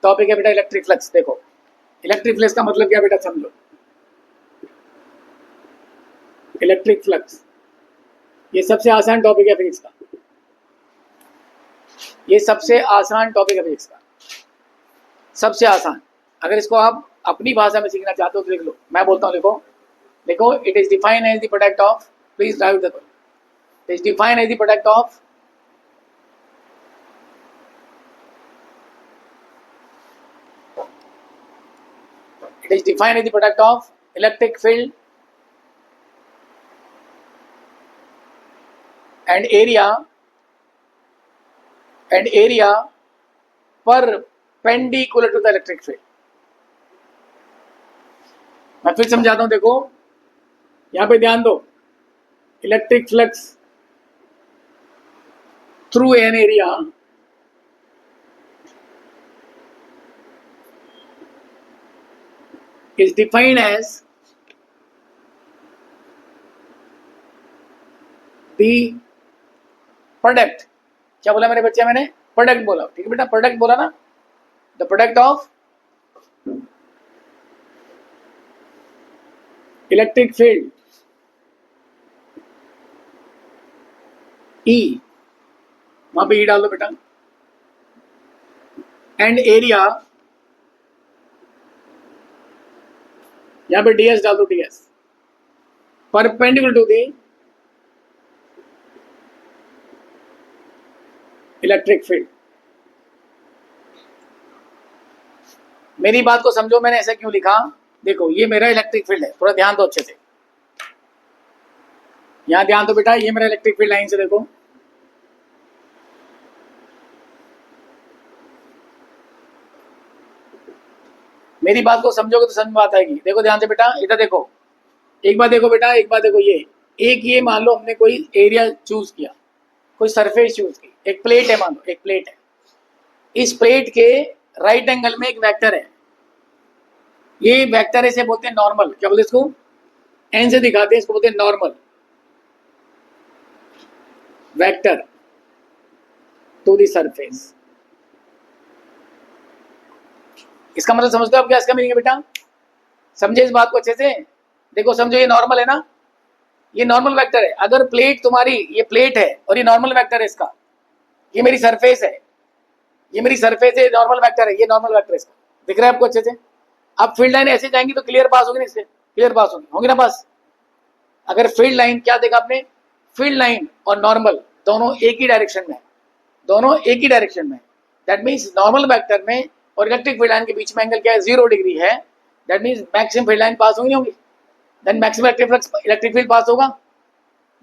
Topic है बेटा electric flux. देखो इलेक्ट्रिक फ्लक्स का मतलब क्या बेटा समझो। इलेक्ट्रिक फ्लक्स ये सबसे आसान टॉपिक है फिजिक्स का, ये सबसे आसान टॉपिक है फिजिक्स का, सबसे आसान। अगर इसको आप अपनी भाषा में सीखना चाहते हो तो देख लो, मैं बोलता हूँ देखो देखो, it is defined as the product of, please write the, it is defined as the product of it is defined as the product of electric field and area perpendicular to the electric field। मैं फिर समझाता हूं, देखो यहां पे ध्यान दो, electric flux through an area is defined as the product, क्या बोला मेरे बच्चे, मैंने प्रोडक्ट बोला, ठीक है बेटा, प्रोडक्ट बोला ना, the product of electric field E, वहां पे ई डाल दो बेटा, एंड एरिया, यहां पे ds डाल दो, ds perpendicular to the electric field. मेरी बात को समझो, मैंने ऐसा क्यों लिखा, देखो ये मेरा इलेक्ट्रिक फील्ड है, थोड़ा ध्यान दो अच्छे से, यहां ध्यान दो बेटा, ये मेरा इलेक्ट्रिक फील्ड लाइन से देखो, मेरी बात को समझोगे तो समझ में बात आएगी। देखो ध्यान से बेटा, इधर देखो, एक बार देखो बेटा, एक बार देखो, ये मान लो हमने कोई एरिया चूज किया, कोई सरफेस चूज की, एक प्लेट है, मान लो एक प्लेट है, इस प्लेट के राइट एंगल में एक वेक्टर है, ये वेक्टर इसे बोलते हैं नॉर्मल, क्या बोलते हैं इसको, एन से दिखाते हैं, इसको बोलते हैं normal vector to the surface. इसका मतलब समझते हो आप क्या इसका मीनिंग है बेटा, समझे इस बात को अच्छे से, देखो समझो, ये नॉर्मल है ना, ये नॉर्मल वेक्टर है, अगर प्लेट तुम्हारी, ये प्लेट है और ये नॉर्मल वेक्टर है इसका, ये मेरी सरफेस है, ये मेरी सरफेस है, नॉर्मल वेक्टर है, ये नॉर्मल वेक्टर है इसका, दिख रहा है आपको अच्छे से। अब फील्ड लाइन ऐसे जाएंगी तो क्लियर पास होगी ना, इससे क्लियर पास होगी ना पास। अगर फील्ड लाइन, क्या देखा आपने, फील्ड लाइन और नॉर्मल दोनों एक ही डायरेक्शन में, दोनों एक ही डायरेक्शन में, दैट मीन्स नॉर्मल वेक्टर में और इलेक्ट्रिक फील्ड लाइन के बीच में एंगल क्या है, 0 डिग्री है, that means maximum field line pass होगी, नहीं होगी, then maximum electric field pass होगा।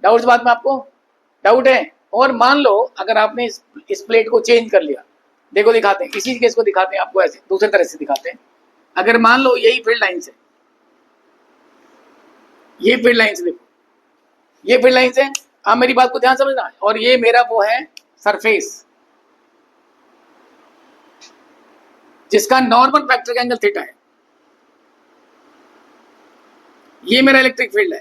डाउट इस बात में आपको, डाउट है। और मान लो अगर आपने इस प्लेट को चेंज कर लिया, देखो दिखाते हैं, इसी केस को दिखाते हैं आपको, ऐसे दूसरे तरह से दिखाते हैं। अगर मान लो यही फील्ड लाइन से, ये फील्ड लाइन से, देखो ये फील्ड लाइन से, आप मेरी बात को ध्यान समझना, और ये मेरा वो है सरफेस जिसका नॉर्मल वेक्टर का एंगल थीटा है, ये मेरा इलेक्ट्रिक फील्ड है।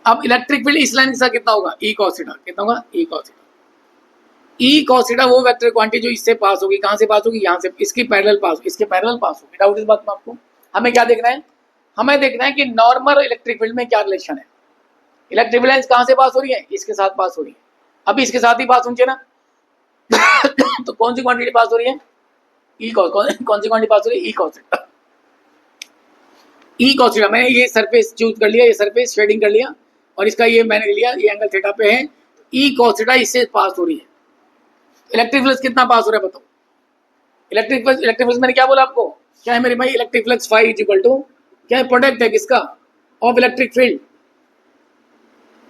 अब इलेक्ट्रिक फील्ड इस लाइन के साथ कितना होगा, ई कॉस थीटा, कितना होगा, E cos theta. E cos theta वो वेक्टर क्वांटिटी जो इससे पास होगी, कहां से पास होगी, यहां से, इसकी पैरेलल पास, इसके पैरेलल पास होगी। डाउट इस बात में आपको, हमें क्या देखना है, हमें देखना है कि नॉर्मल इलेक्ट्रिक फील्ड में क्या रिलेशन है, इलेक्ट्रिक फील्ड लाइन कहां से पास हो रही है, इसके साथ पास हो रही है, अभी इसके साथ ही पास होनी चाहिए ना तो कौन सी क्वांटिटी पास हो रही है, ई कॉस, कौन सी क्वांटिटी पास हो रही है, E cos theta, E cos theta. मैंने ये सरफेस चूज कर लिया, ये सरफेस शेडिंग कर लिया, और इसका ये मैंने लिया, ये एंगल थीटा पे है, ई कॉस थीटा इससे पास हो रही है। इलेक्ट्रिक फ्लक्स कितना पास हो रहा है बताओ, इलेक्ट्रिक फ्लक्स मैंने क्या बोला आपको, क्या है मेरे भाई, electric flux phi is equal to, क्या है, प्रोडक्ट है किसका, of electric field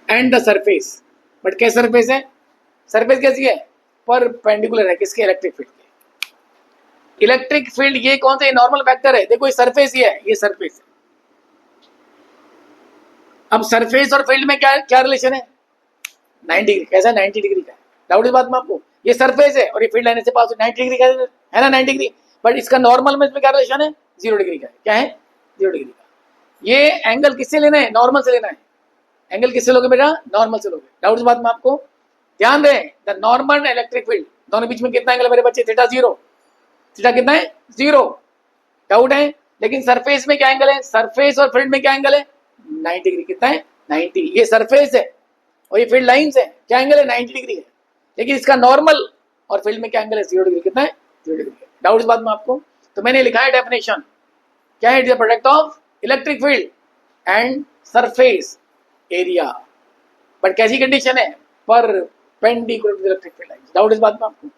and the surface. But क्या सरफेस है, सरफेस कैसी है, परपेंडिकुलर है किसके, इलेक्ट्रिक फील्ड के। इलेक्ट्रिक फील्ड ये कौन सा, नॉर्मल वेक्टर है, देखो ये सरफेस ही है, ये सरफेस है। अब सरफेस और फील्ड में क्या क्या रिलेशन है, 90 डिग्री, कैसा 90 डिग्री का है। डाउट इस बात में आपको, ये सरफेस है और ये फील्ड लाइन से पास 90 डिग्री का है ना, 90 डिग्री, बट इसका नॉर्मल में इसमें क्या रिलेशन है, 0 डिग्री का है, क्या है, 0 डिग्री का। ये एंगल किससे लेना है, नॉर्मल से लेना है, एंगल किससे लोगे बेटा, नॉर्मल से लोगे। डाउट इस बात में आपको, ध्यान दें, द नॉर्मल इलेक्ट्रिक फील्ड, दोनों बीच में कितना एंगल है मेरे बच्चे, थीटा 0, थीटा कितना है 0, डाउट है। लेकिन सरफेस में क्या एंगल है, सरफेस और फील्ड में क्या एंगल है 90 डिग्री, कितना है 90, ये सरफेस है और ये फील्ड लाइंस है, क्या एंगल है 90 डिग्री है। लेकिन इसका नॉर्मल और फील्ड में क्या एंगल है 0 डिग्री, कितना है 0 डिग्री। डाउट इस बात में आपको? तो मैंने लिखा है डेफिनेशन, क्या है, it is the product of electric field and surface area, but कैसी कंडीशन है, perpendicular to electric field lines. Doubt इस बात में आपको?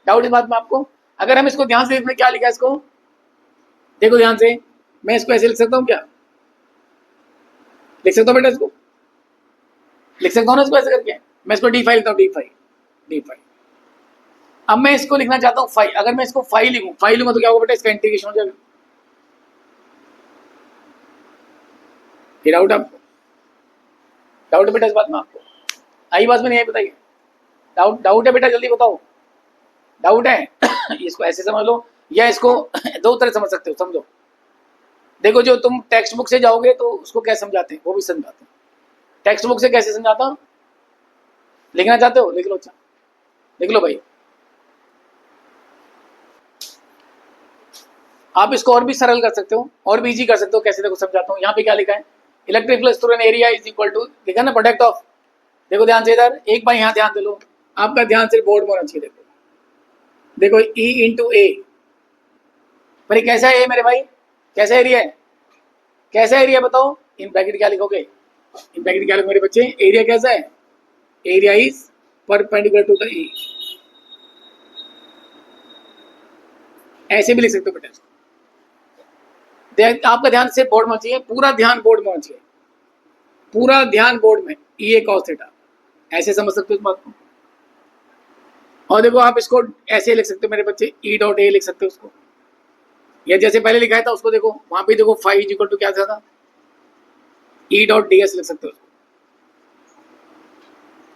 डाउट इस बात में आपको? अगर हम इसको ध्यान से इसमें क्या लिखा है, इसको देखो ध्यान से, मैं इसको ऐसे लिख सकता हूँ, क्या लिख सकता हूँ बेटा, इसको लिख सकता हूँ ना इसको ऐसे करके, मैं इसको d5 लिखता हूँ, d5। अब मैं इसको लिखना चाहता हूँ फाई, अगर मैं इसको फाई लिखूं, फाई लूंगा तो क्या होगा बेटा, इसका इंटीग्रेशन हो जाएगा। डाउट आपको? डाउट है बेटा इस बात में आपको? आई बात में नहीं आई, बताइए। डाउट है बेटा, जल्दी बताओ, डाउट है? इसको ऐसे समझ लो या इसको दो तरह समझ सकते हो, समझो। देखो जो तुम टेक्स्ट बुक से जाओगे तो उसको क्या समझाते हैं, वो भी समझाते हैं। टेक्स्ट बुक से कैसे समझाता हूं, लिखना चाहते हो लिख लो, अच्छा लिख लो भाई। आप इसको और भी सरल कर सकते हो, और भी इजी कर सकते हो, कैसे देखो समझाता हूँ। यहाँ पे क्या लिखा है, electric flux through an area is equal to, लिखा ना प्रोडक्ट ऑफ, देखो ध्यान से इधर एक बार यहाँ ध्यान दे लो, आपका ध्यान सिर्फ बोर्ड में होना चाहिए। देखो E इंटू ए, पर कैसा है मेरे भाई, कैसा एरिया है, कैसा एरिया बताओ, इन ब्रैकेट क्या लिखोगे, इन ब्रैकेट क्या लिखोगे मेरे बच्चे, एरिया कैसा है, area is perpendicular to the E, ऐसे भी लिख सकते हो बेटा। आपका ध्यान सिर्फ बोर्ड में होना चाहिए, पूरा ध्यान बोर्ड में होना चाहिए, पूरा ध्यान बोर्ड में, E cos थीटा, ऐसे समझ सकते हो इस बात को। और देखो आप इसको ऐसे लिख सकते हो मेरे बच्चे, E डॉट ए लिख सकते हो उसको, या जैसे पहले लिखा था उसको देखो, वहां पे देखो फाइव इज इक्वल टू क्या था, E डॉट डी एस लिख सकते हो उसको।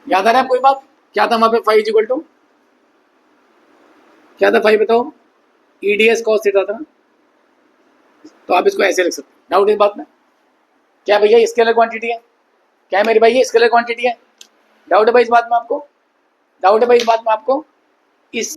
याद आ रहा है आपको बात, क्या था वहां पे फाइव इज इक्वल टू क्या था, फाइव बताओ, E D S cos theta था, तो आप इसको ऐसे लिख सकते हो। डाउट इस बात में? क्या भैया स्केलर क्वांटिटी है, क्या है मेरे भाई ये स्केलर क्वांटिटी है? डाउट है भाई इस बात में आपको? डाउट है भाई इस बात में आपको? इस